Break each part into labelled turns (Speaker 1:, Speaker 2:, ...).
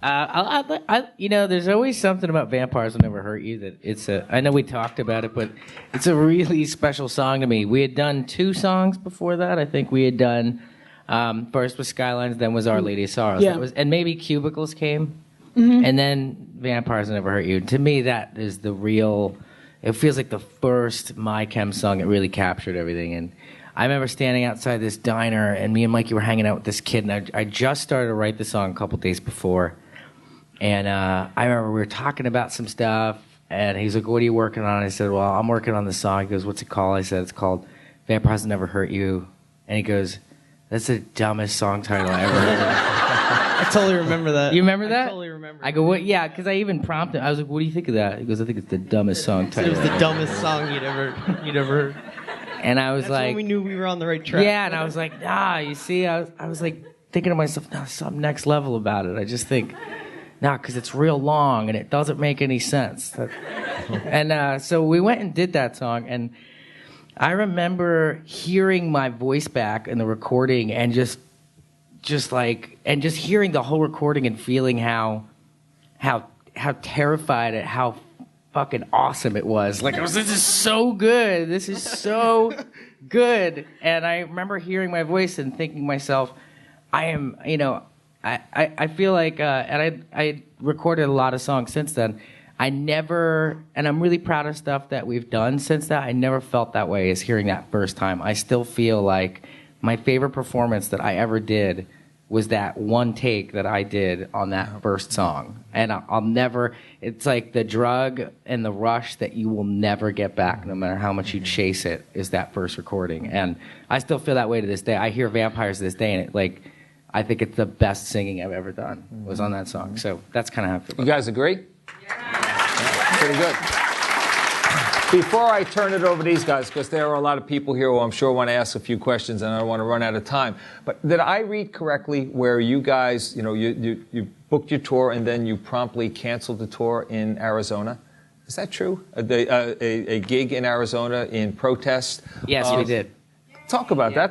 Speaker 1: There's always something about Vampires Will Never Hurt You that I know we talked about it, but it's a really special song to me. We had done 2 songs before that. I think we had done, first was Skylines, then was Our Lady of Sorrows.
Speaker 2: Yeah.
Speaker 1: And maybe Cubicles came, and then Vampires Will Never Hurt You. To me, that is the real, it feels like the first My Chem song that really captured everything. And I remember standing outside this diner, and me and Mikey were hanging out with this kid, and I just started to write the song a couple days before. And I remember we were talking about some stuff, and he's like, "What are you working on?" I said, "Well, I'm working on the song." He goes, "What's it called?" I said, "It's called Vampires Will Never Hurt You." And he goes, "That's the dumbest song title I ever heard."
Speaker 2: I totally remember that.
Speaker 1: You remember that?
Speaker 2: I totally remember.
Speaker 1: I go, "What?" Yeah, because I even prompted him. I was like, "What do you think of that?" He goes, "I think it's the dumbest song title."
Speaker 2: It was the dumbest song you'd ever heard.
Speaker 1: And I was
Speaker 2: That's
Speaker 1: like,
Speaker 2: when we knew we were on the right track.
Speaker 1: yeah, and I was like, nah, you see, I was like thinking to myself, no, something next level about it. I just think, nah, because it's real long and it doesn't make any sense. And so we went and did that song, and I remember hearing my voice back in the recording and just hearing the whole recording and feeling how terrified at how fucking awesome it was. Like, this is so good. This is so good. And I remember hearing my voice and thinking to myself, I am, I feel like, and I recorded a lot of songs since then. And I'm really proud of stuff that we've done since that. I never felt that way as hearing that first time. I still feel like my favorite performance that I ever did was that one take that I did on that first song. And I'll never, it's like the drug and the rush that you will never get back, no matter how much you chase it, is that first recording. And I still feel that way to this day. I hear Vampires to this day, and I think it's the best singing I've ever done was on that song. So that's kind of how I feel about it.
Speaker 3: You guys agree? Yeah. Pretty good. Before I turn it over to these guys, because there are a lot of people here who I'm sure want to ask a few questions, and I don't want to run out of time. But did I read correctly where you guys, you booked your tour and then you promptly canceled the tour in Arizona? Is that true? A gig in Arizona in protest?
Speaker 1: Yes, we did.
Speaker 3: Talk about that.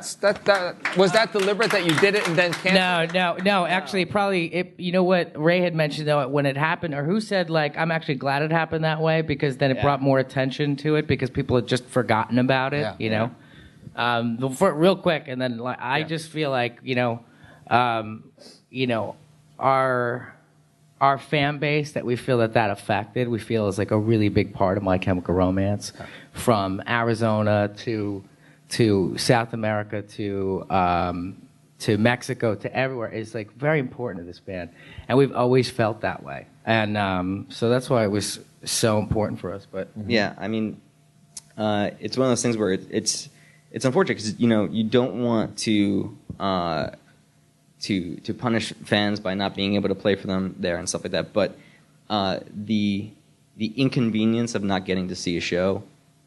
Speaker 3: Was that deliberate that you did it and then canceled?
Speaker 1: No. Actually, probably. You know what Ray had mentioned though when it happened, or who said I'm actually glad it happened that way because then it brought more attention to it because people had just forgotten about it.
Speaker 3: Yeah.
Speaker 1: Real quick, and then I just feel like our fan base that we feel that affected, we feel is like a really big part of My Chemical Romance, from Arizona to South America to Mexico to everywhere is very important to this band, and we've always felt that way, and so that's why it was so important for us. But
Speaker 4: yeah, I mean, it's one of those things where it's unfortunate because you don't want to punish fans by not being able to play for them there and stuff like that, but the inconvenience of not getting to see a show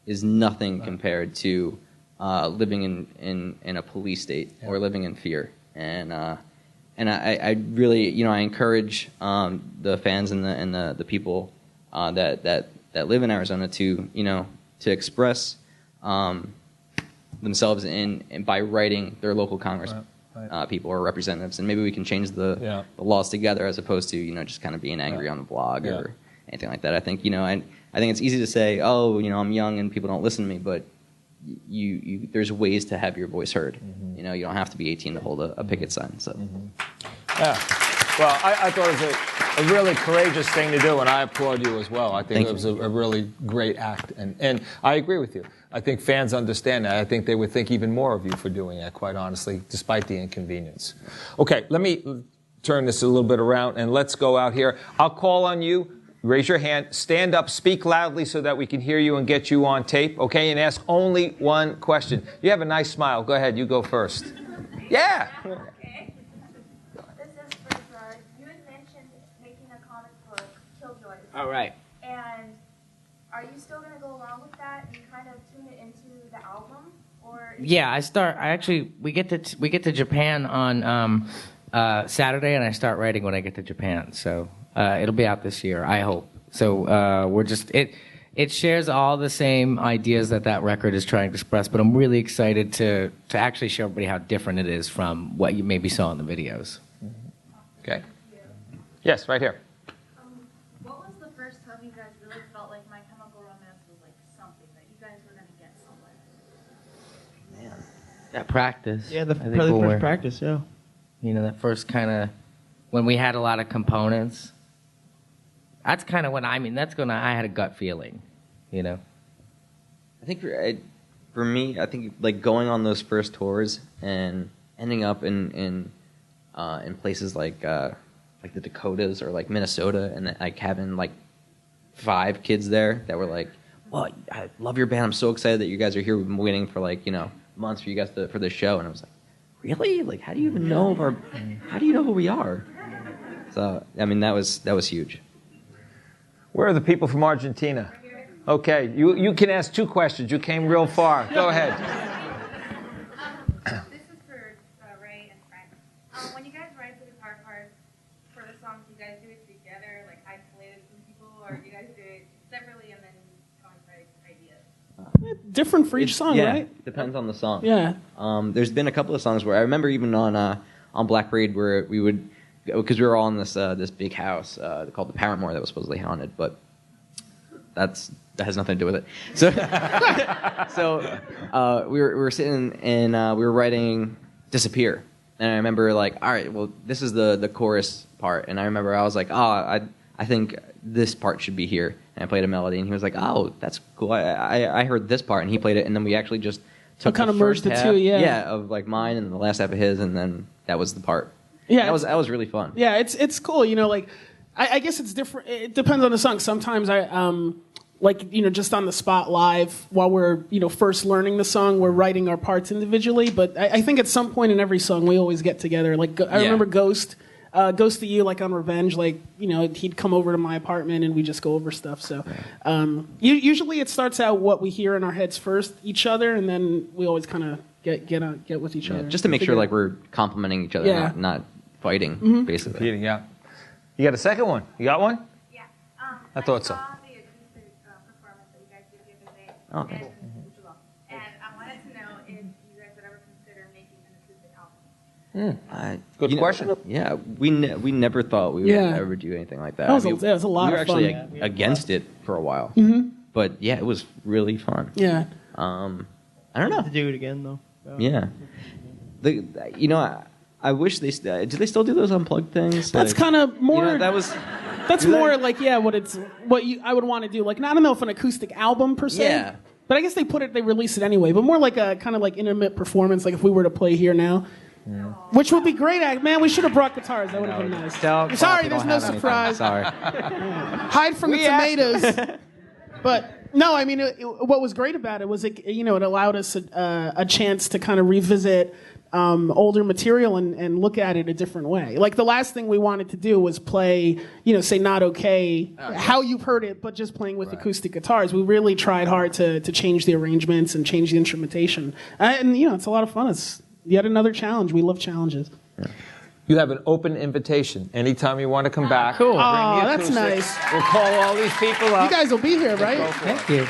Speaker 4: is nothing compared to living in a police state or living in fear, and I really I encourage the fans and the people that live in Arizona to express themselves by writing their local Congress people or representatives, and maybe we can change the laws together as opposed to just kind of being angry on the blog or anything like that. I think I think it's easy to say, I'm young and people don't listen to me, but there's ways to have your voice heard. You don't have to be 18 to hold a picket sign. So,
Speaker 3: yeah. Well, I thought it was a really courageous thing to do, and I applaud you as well. I think it was a really great act, and I agree with you. I think fans understand that. I think they would think even more of you for doing that, quite honestly, despite the inconvenience. Okay, let me turn this a little bit around, and let's go out here. I'll call on you. Raise your hand, stand up, speak loudly so that we can hear you and get you on tape, okay? And ask only one question. You have a nice smile. Go ahead, you go first. Yeah.
Speaker 5: Okay. This is for Gerard. You had mentioned making a comic book, Killjoys.
Speaker 1: all right.
Speaker 5: And are you still going to go along with that and kind of tune it into the album? Or we get to Japan on Saturday, and I start writing when I get to Japan. So it'll be out this year, I hope. So it shares all the same ideas that record is trying to express, but I'm really excited to actually show everybody how different it is from what you maybe saw in the videos.
Speaker 3: Okay. Yes, right here.
Speaker 5: What was the first time you guys really felt like My Chemical Romance was like something that you guys were going to get somewhere?
Speaker 1: Man. That practice.
Speaker 2: Yeah, the
Speaker 1: I think
Speaker 2: first practice, yeah.
Speaker 1: You know, that first kind of, when we had a lot of components. That's kind of what I mean. I had a gut feeling, you know.
Speaker 4: I think for me, I think like going on those first tours and ending up in places like the Dakotas or like Minnesota, and like having like 5 kids there that were like, "Well, I love your band. I'm so excited that you guys are here. We've been waiting for like months for you guys for the show." And I was like, "Really? Like, how do you even know how do you know who we are?" So I mean, that was huge.
Speaker 3: Where are the people from Argentina? Okay, you can ask 2 questions. You came real far. Go ahead.
Speaker 5: This is for Ray and Frank. When you guys write the guitar parts for the songs, you guys do it together, like isolated from people, or do you guys do it separately and then come and write ideas?
Speaker 6: Different for each song, right?
Speaker 4: Depends on the song.
Speaker 6: Yeah.
Speaker 4: There's been a couple of songs where I remember even on Black Parade where we would, because we were all in this big house called the Paramore that was supposedly haunted, but that has nothing to do with it. So we were sitting and we were writing "Disappear," and I remember like, all right, well this is the chorus part, and I remember I was like, I think this part should be here, and I played a melody, and he was like, oh, that's cool. I heard this part, and he played it, and then we actually just took
Speaker 6: kind
Speaker 4: the
Speaker 6: of merged
Speaker 4: first
Speaker 6: the
Speaker 4: half,
Speaker 6: two, yeah,
Speaker 4: of like mine and the last half of his, and then that was the part.
Speaker 6: Yeah,
Speaker 4: that was really fun.
Speaker 6: Yeah, it's cool. You know, like I guess it's different. It depends on the song. Sometimes like just on the spot live while we're first learning the song, we're writing our parts individually. But I think at some point in every song we always get together. Like I remember Ghost to You, like on Revenge, like he'd come over to my apartment and we just go over stuff. So usually it starts out what we hear in our heads first, each other, and then we always kind of get with each other.
Speaker 4: Just to make sure like we're complimenting each other, not fighting, basically.
Speaker 3: Competing, yeah. You got a second one? You got one?
Speaker 5: Yeah.
Speaker 3: I thought so.
Speaker 5: I saw the acoustic performance that you guys did the other day.
Speaker 4: Oh, okay.
Speaker 5: And I wanted to know if you guys would ever consider making an acoustic album.
Speaker 3: Good question.
Speaker 4: Yeah, we never thought we would ever do anything like that.
Speaker 6: That was a lot
Speaker 4: of fun. We were actually against it for a while. Mm-hmm. But yeah, it was really fun.
Speaker 6: Yeah.
Speaker 4: I don't know.
Speaker 2: To do it again though.
Speaker 4: Yeah. I wish they do they still do those unplugged things?
Speaker 6: That's kind of more. That's more like I would want to do. Like I don't know if an acoustic album per se.
Speaker 4: Yeah.
Speaker 6: But I guess they release it anyway. But more like a kind of like intimate performance. Like if we were to play here now. Yeah. Which would be great. Man, we should have brought guitars. That would have been nice. Sorry, there's no surprise.
Speaker 4: Sorry.
Speaker 6: Hide from the tomatoes. But no, I mean, what was great about it was it allowed us a chance to kind of revisit older material and look at it a different way. Like the last thing we wanted to do was play, say Not Okay, how you've heard it, but just playing with acoustic guitars. We really tried hard to change the arrangements and change the instrumentation. And it's a lot of fun. It's yet another challenge. We love challenges.
Speaker 3: Yeah. You have an open invitation. Anytime you want to come back.
Speaker 6: Cool. Oh, that's nice.
Speaker 3: We'll call all these people up.
Speaker 6: You guys will be here, right?
Speaker 1: Thank you.